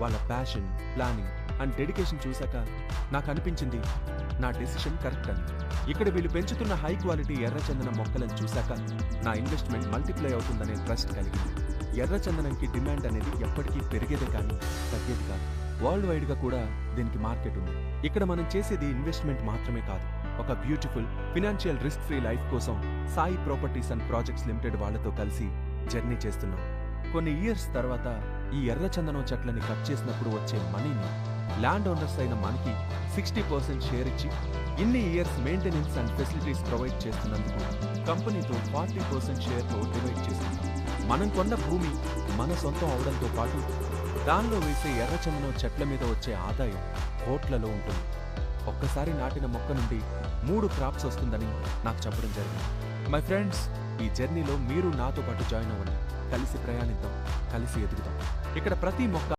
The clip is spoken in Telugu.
వాళ్ళ ప్యాషన్, ప్లానింగ్ అండ్ డెడికేషన్ చూశాక నాకు అనిపించింది నా డెసిషన్ కరెక్ట్ అని. ఇక్కడ వీళ్ళు పెంచుతున్న హై క్వాలిటీ ఎర్రచందనం మొక్కలను చూశాక నా ఇన్వెస్ట్మెంట్ మల్టిప్లై అవుతుందనే ట్రస్ట్ కలిగింది. ఎర్రచందనంకి డిమాండ్ అనేది ఎప్పటికీ పెరిగేదే కానీ తగ్గేది కాదు. వరల్డ్ వైడ్ గా కూడా దీనికి మార్కెట్ ఉంది. ఇక్కడ మనం చేసేది ఇన్వెస్ట్మెంట్ మాత్రమే కాదు, ఒక beautiful financial risk free life కోసం Sai properties and projects limited వాళ్ళతో కలిసి జర్నీ చేస్తున్నాం. కొన్ని ఇయర్స్ తర్వాత ఈ ఎర్రచందనం చెట్లని కట్ చేసినప్పుడు వచ్చే మనీని ల్యాండ్ ఓనర్స్ అయిన మనకి 60% షేర్ ఇచ్చి ఇన్ని years maintenance and facilities provide చేస్తున్నందుకు కంపెనీతో 40% షేర్తో డివైడ్ చేస్తున్నాం. మనం కొన్న భూమి మన సొంతం అవడంతో పాటు దానిలో వేసే ఎర్రచందనం చెట్ల మీద వచ్చే ఆదాయం కోట్లలో ఉంటుంది. ఒక్కసారి నాటిన మొక్క నుండి 3 క్రాప్స్ వస్తుందని నాకు చెప్పడం జరిగింది. మై ఫ్రెండ్స్, ఈ జర్నీలో మీరు నాతో పాటు జాయిన్ అవ్వండి. కలిసి ప్రయాణిద్దాం, కలిసి ఎదుగుదాం. ఇక్కడ ప్రతి మొక్క